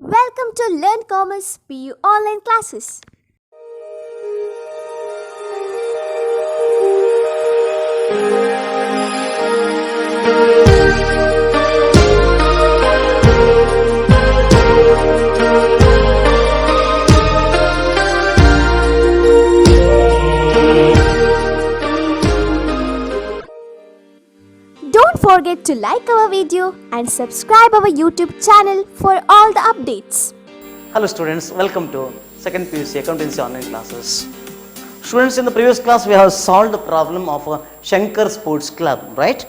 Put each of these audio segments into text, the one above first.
Welcome to Learn Commerce PU online classes. Don't forget to like our video and subscribe our YouTube channel for all the updates. Hello students, welcome to second PUC Accountancy online classes. Students, in the previous class we have solved the problem of a Shankar Sports Club, right?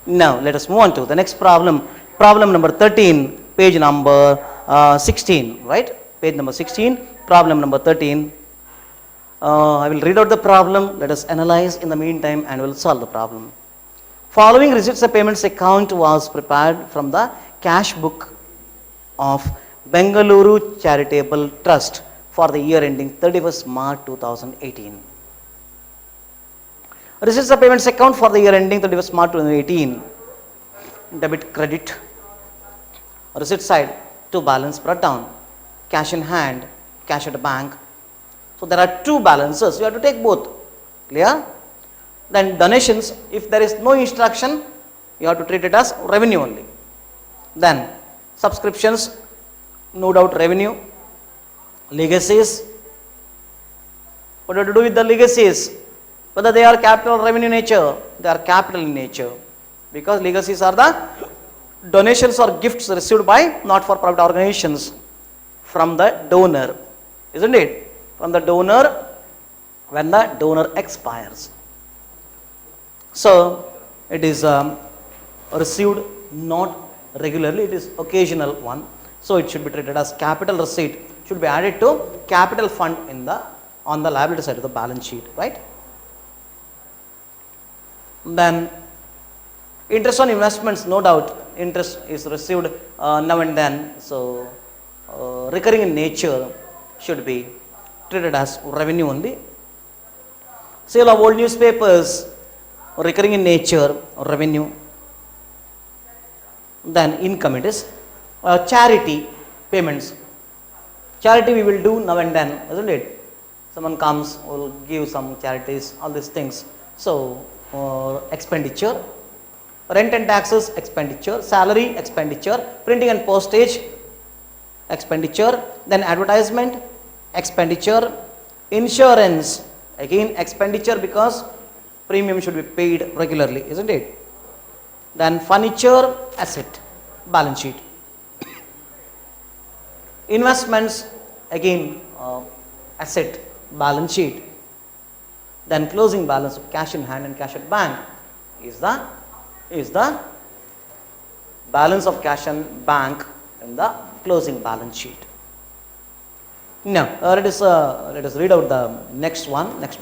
Now let us move on to the next problem, problem number 13, page number 16, right? Page number 16, problem number 13. I will read out the problem, let us analyze in the meantime and we will solve the problem. Following receipts and payments account was prepared from the cash book of Bengaluru Charitable Trust for the year ending 31st March 2018. Receipts and payments account for the year ending 31st March 2018. Debit, credit. Receipt side, two balance brought down. Cash in hand, cash at the bank. So there are two balances, you have to take both. Clear? Then donations, if there is no instruction, you have to treat it as revenue only. Then subscriptions, no doubt revenue. Legacies, what do you have to do with the legacies? Whether they are capital or revenue nature, they are capital in nature. Because legacies are the donations or gifts received by not-for-profit organizations from the donor, isn't it? From the donor when the donor expires. So it is received not regularly, it is occasional one. So it should be treated as capital receipt, should be added to capital fund in the on the liability side of the balance sheet, right? Then interest on investments, no doubt interest is received now and then. So recurring in nature should be treated as revenue only. Sale of old newspapers, recurring in nature, revenue. Then income, it is charity payments. Charity we will do now and then, isn't it? Someone comes, will give some charities, all these things. So expenditure, rent and taxes, expenditure, salary, expenditure, printing and postage, expenditure, then advertisement, expenditure, insurance, again expenditure because premium should be paid regularly, isn't it? Then furniture, asset, balance sheet. Investments, again asset, balance sheet. Then closing balance of cash in hand and cash at bank is the balance of cash and bank in the closing balance sheet. Now let us read out the next one, next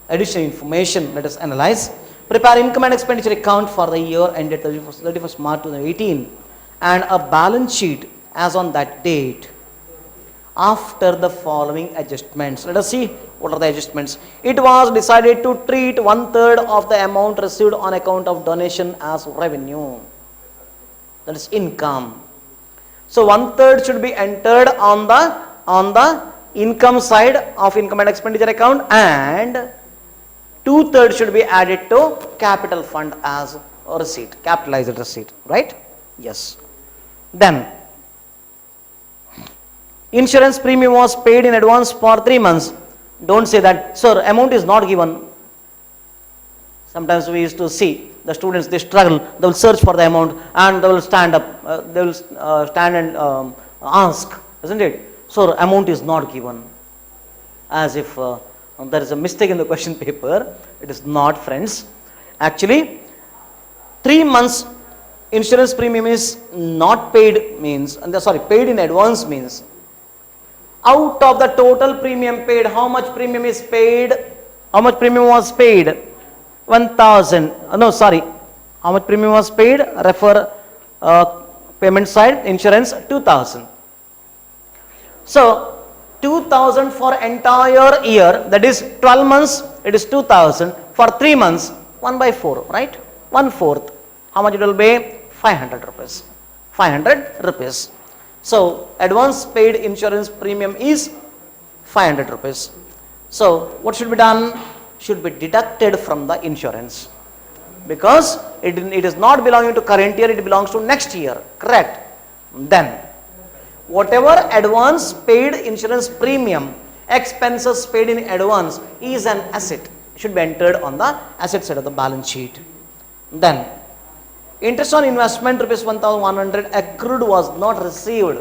additional information. Let us analyze. Prepare income and expenditure account for the year ended 31st March 2018 and a balance sheet as on that date after the following adjustments. Let us see what are the adjustments. It was decided to treat 1/3 of the amount received on account of donation as revenue. That is income. So 1/3 should be entered on the income side of income and expenditure account, and 2/3 should be added to capital fund as a receipt, capitalized receipt, right? Yes. Then insurance premium was paid in advance for 3 months. Don't say that, sir, amount is not given. Sometimes we used to see the students, they struggle, they will search for the amount and they will stand up, they will stand and ask, isn't it? So amount is not given, as if there is a mistake in the question paper. It is not, friends. Actually 3 months insurance premium is not paid means, paid in advance means out of the total premium paid, how much premium is paid? How much premium was paid? 1,000. How much premium was paid? Refer payment side, insurance 2,000. So 2,000 for entire year, that is 12 months, it is 2,000. For 3 months, 1/4, right? 1/4. How much it will be? 500 rupees. 500 rupees. So advance paid insurance premium is 500 rupees. So what should be done? Should be deducted from the insurance, because it is not belonging to current year, it belongs to next year, correct? Then whatever advance paid insurance premium, expenses paid in advance is an asset, should be entered on the asset side of the balance sheet. Then interest on investment rupees 1100 accrued was not received,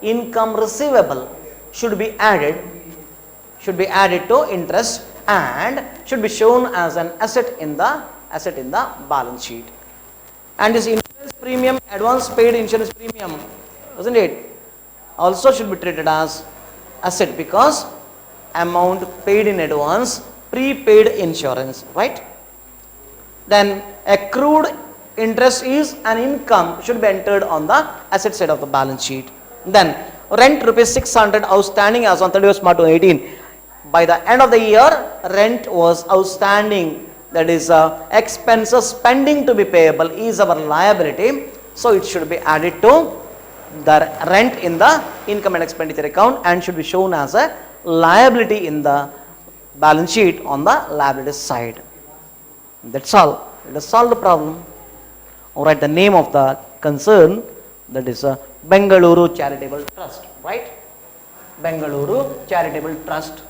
income receivable should be added to interest and should be shown as an asset in the balance sheet. And this insurance premium, advance paid insurance premium, isn't it, also should be treated as asset, because amount paid in advance, prepaid insurance, right? Then accrued interest is an income, should be entered on the asset side of the balance sheet. Then rent rupees 600 outstanding as on 31st March 2018. By the end of the year, rent was outstanding, that is expenses pending to be payable is our liability, so it should be added to the rent in the income and expenditure account and should be shown as a liability in the balance sheet on the liability side. That's all. Let us solve the problem. Alright, the name of the concern, that is Bengaluru Charitable Trust, right? Bengaluru Charitable Trust.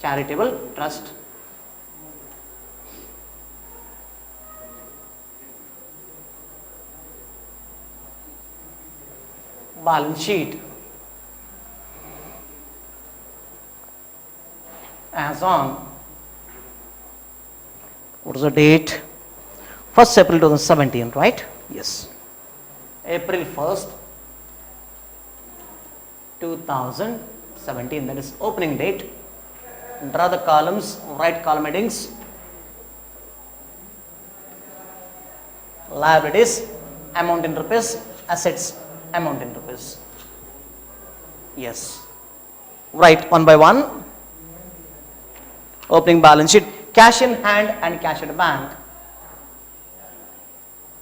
Charitable Trust. Balance sheet as on, what is the date? 1st April 2017, right? Yes. April 1st, 2017, that is opening date. Draw the columns, write column headings. Liabilities, amount in rupees, assets, amount in rupees. Yes. Write one by one. Opening balance sheet, cash in hand and cash at bank.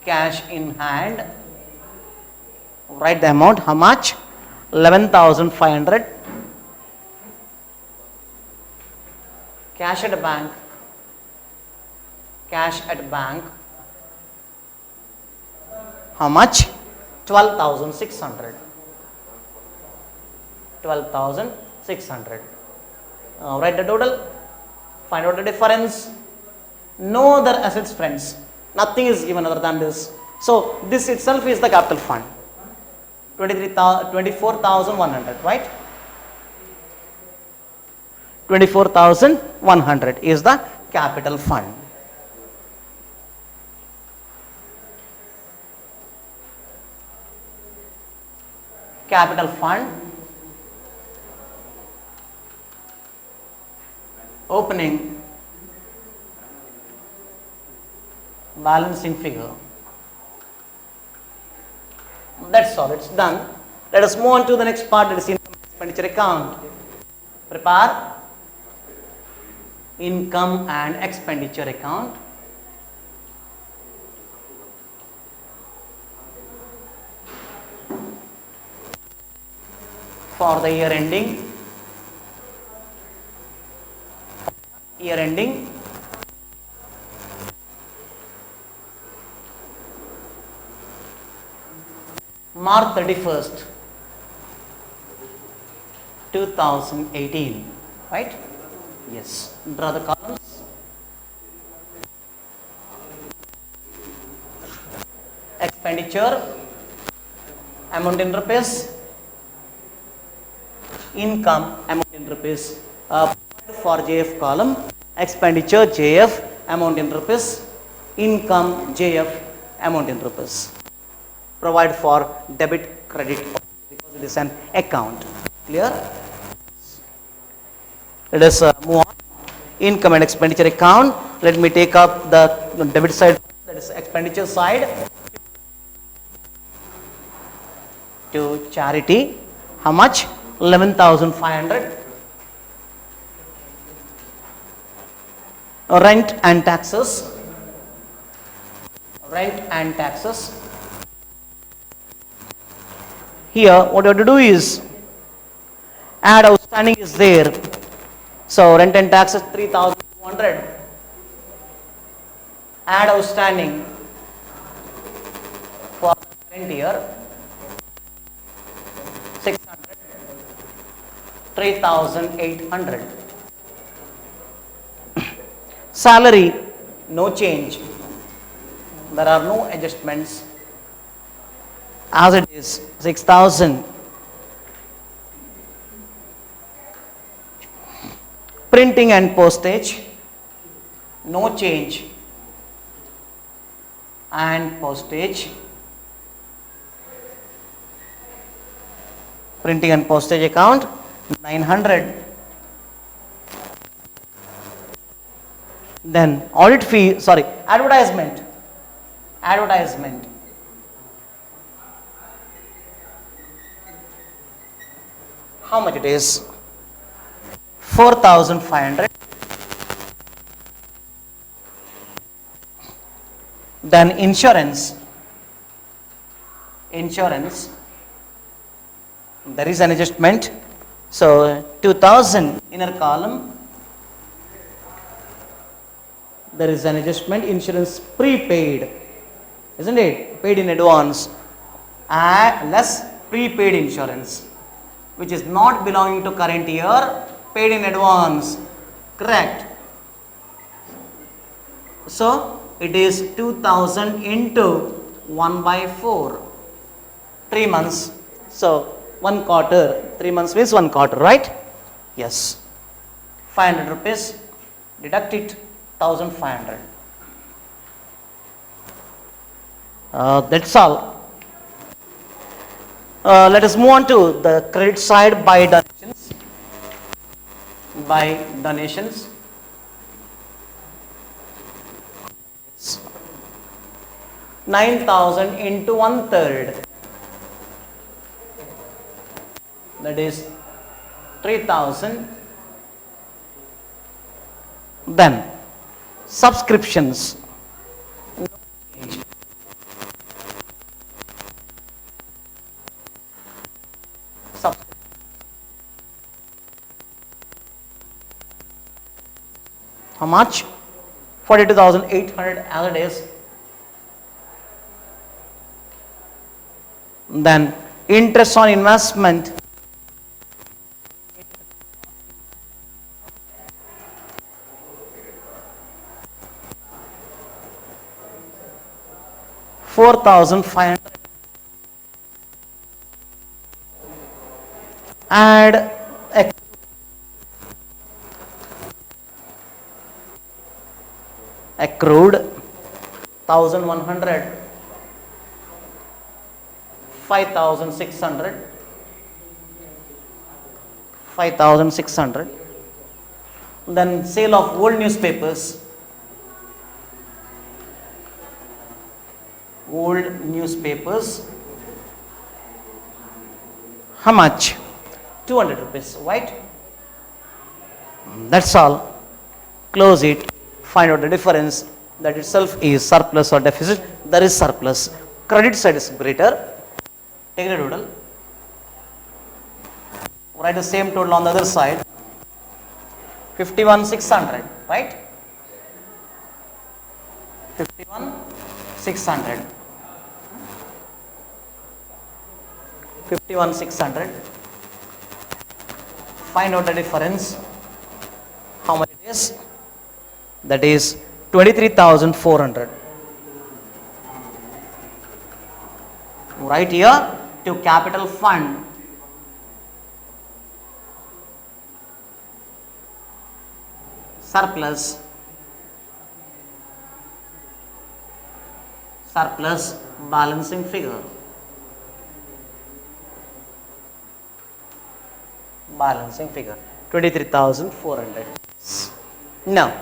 Cash in hand, write the amount, how much? 11,500. Cash at bank, how much? 12,600. 12,600. Write the total, find out the difference. No other assets, friends, nothing is given other than this. So this itself is the capital fund, 24,100, right? 24,100 is the capital fund. Capital fund, opening balancing figure. That's all, it's done. Let us move on to the next part, that is income and expenditure account. Prepare income and expenditure account. For the year ending, March 31st, 2018, right? Yes. Draw the columns. Expenditure, amount in rupees. Income, amount in rupees. For JF column, expenditure JF, amount in rupees. Income JF, amount in rupees. Provide for debit, credit, because it is an account. Clear? Let us move on. Income and expenditure account. Let me take up the debit side, that is expenditure side. To charity, how much? 11,500. Rent and taxes. rent and taxes. Here what you have to do is add outstanding is there. So rent and taxes 3,200. Add outstanding for the current year 600, 3,800. Salary no change. There are no adjustments. As it is 6,000. Printing and postage no change, and postage, printing and postage account 900. Then audit fee, sorry, advertisement, how much it is? 4,500. Then insurance, there is an adjustment. So 2,000 inner column, there is an adjustment. Insurance prepaid, isn't it? Paid in advance, less prepaid insurance, which is not belonging to current year, paid in advance, correct? So it is 2,000 into 1/4, 3 months. So 1 quarter, 3 months means 1 quarter, right? Yes. 500 rupees, deduct it, 1,500. That's all. Let us move on to the credit side by donations. 9,000 into 1/3, that is 3,000. Then subscriptions, no change. How much? 42,800 as it is. Then interest on investment, $4,500. Add accrued 1,100, 5,600, 5,600. Then sale of old newspapers, how much? 200 rupees, right? That's all. Close it, find out the difference. That itself is surplus or deficit. There is surplus. Credit side is greater. Take the total. Write the same total on the other side. 51,600, right? 51,600. 51,600. Find out the difference. How much it is? That is 23,400. Right here to capital fund. Surplus balancing figure. Balancing figure 23,400. Now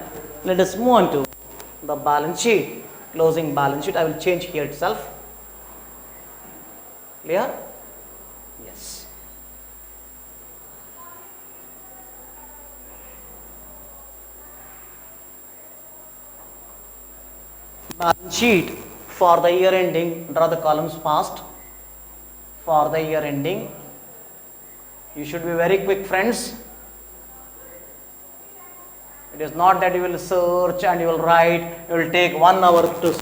let us move on to the balance sheet. Closing balance sheet. I will change here itself. Clear? Yes. Balance sheet For the year ending, draw the columns fast. For the year ending, you should be very quick, friends. It is not that you will search and you will write, it will take 1 hour to.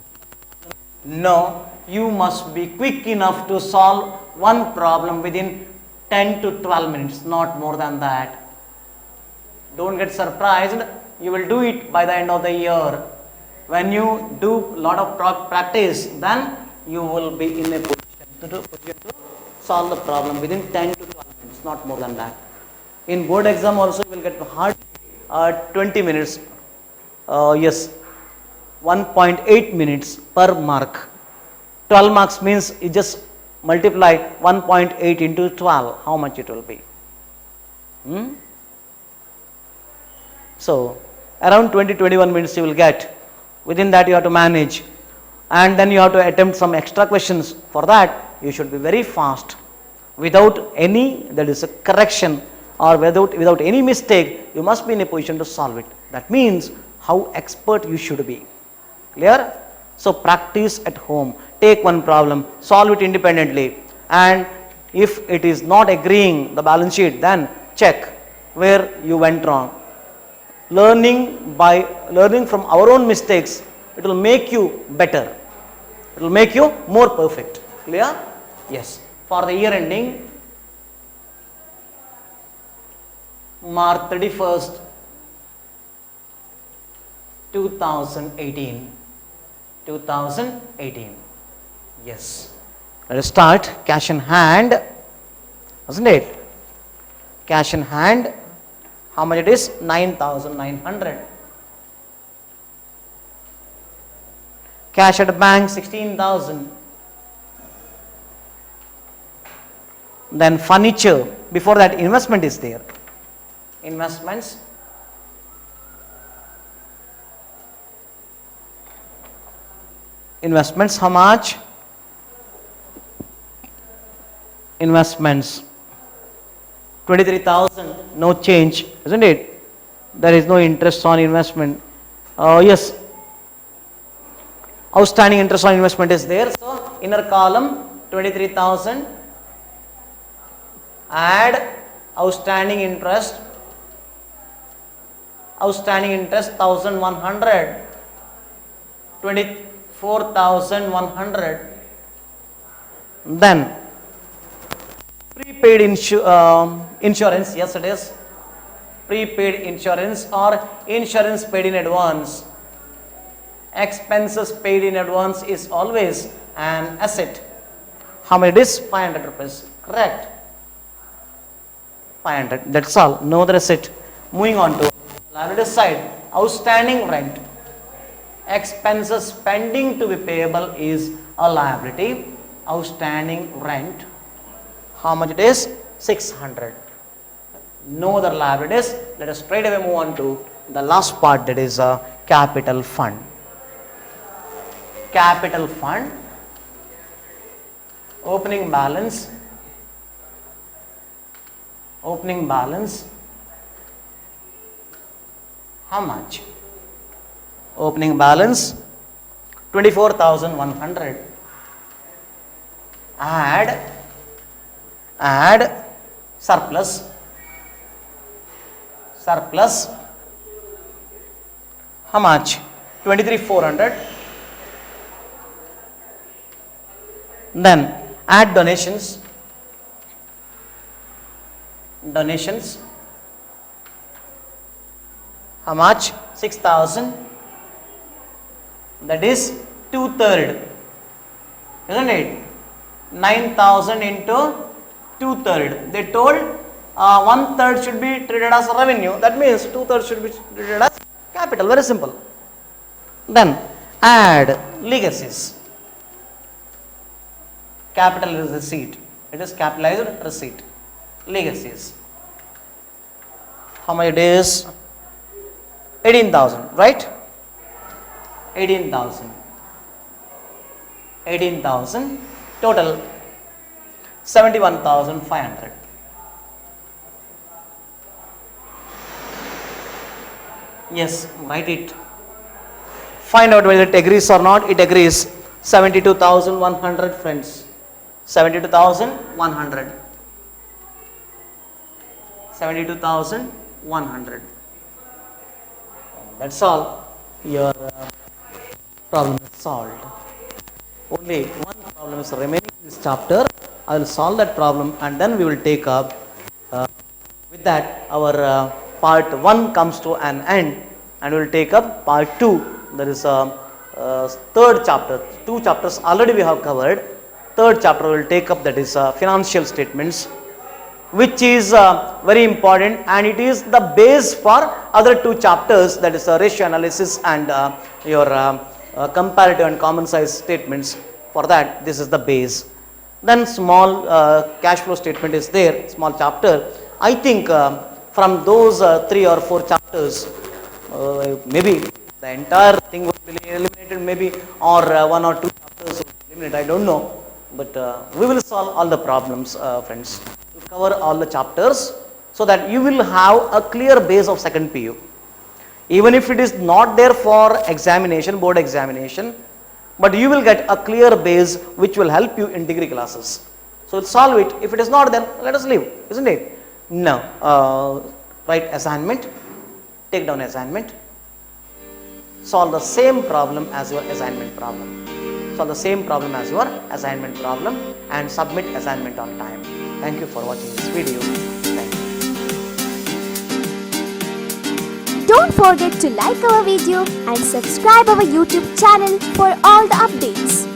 No, you must be quick enough to solve one problem within 10 to 12 minutes, not more than that. Don't get surprised, you will do it by the end of the year. When you do lot of practice, then you will be in a position to solve the problem within 10 to 12 minutes, not more than that. In board exam also you will get hard 20 minutes, yes, 1.8 minutes per mark. 12 marks means you just multiply 1.8 into 12, how much it will be? So, around 20-21 minutes you will get. Within that you have to manage, and then you have to attempt some extra questions. For that you should be very fast, without any, that is a correction, or without any mistake. You must be in a position to solve it. That means how expert you should be. Clear? So practice at home. Take one problem, solve it independently, and if it is not agreeing the balance sheet, then check where you went wrong. Learning from our own mistakes, it will make you better. It will make you more perfect. Clear? Yes. For the year ending, March 31st, 2018. 2018. Yes. Let us start. Cash in hand, isn't it? Cash in hand. How much it is? 9,900. Cash at bank 16,000. Then furniture. Before that, investment is there. Investments. Investments, how much? Investments 23,000, no change, isn't it? There is no interest on investment. Yes, outstanding interest on investment is there. So inner column 23,000, add outstanding interest 1,100, 24,100. Then prepaid insurance, yes it is. Prepaid insurance or insurance paid in advance. Expenses paid in advance is always an asset. How much it is? 500 rupees. Correct. 500. That's all. No other asset. Moving on to liability side. Outstanding rent. Expenses pending to be payable is a liability. Outstanding rent. How much it is? 600. No other liabilities. Let us straight away move on to the last part, that is a capital fund. Capital fund. Opening balance. Opening balance. How much? Opening balance 24,100. Add surplus. Surplus. How much? 23,400. Then add donations. Donations. How much? 6,000. That is 2/3. Isn't it? 9,000 into 2/3. They told 1/3 should be treated as revenue. That means 2/3 should be treated as capital. Very simple. Then add legacies. Capital is receipt. It is capitalized receipt. Legacies. How much it is? 18,000, right? 18,000. 18,000. Total 71,500. Yes, write it. Find out whether it agrees or not. It agrees. 72,100 friends. 72,100. 72,100. That's all. Your problem is solved. Only one problem is remaining in this chapter. I will solve that problem and then we will take up. With that, our part 1 comes to an end and we will take up part 2. There is a third chapter. 2 chapters already we have covered. Third chapter we will take up, that is financial statements, which is very important and it is the base for other 2 chapters, that is ratio analysis and your comparative and common size statements. For that, this is the base. Then small cash flow statement is there, small chapter. I think from those 3 or 4 chapters, maybe the entire thing would be eliminated, maybe, or 1 or 2 chapters would be eliminated, I don't know. But we will solve all the problems, friends. We'll cover all the chapters so that you will have a clear base of second PU. Even if it is not there for examination, board examination, but you will get a clear base which will help you in degree classes. So we'll solve it. If it is not, then let us leave, isn't it? Now, write assignment, take down assignment, solve the same problem as your assignment problem. Solve the same problem as your assignment problem and submit assignment on time. Thank you for watching this video. Thank you. Don't forget to like our video and subscribe our YouTube channel for all the updates.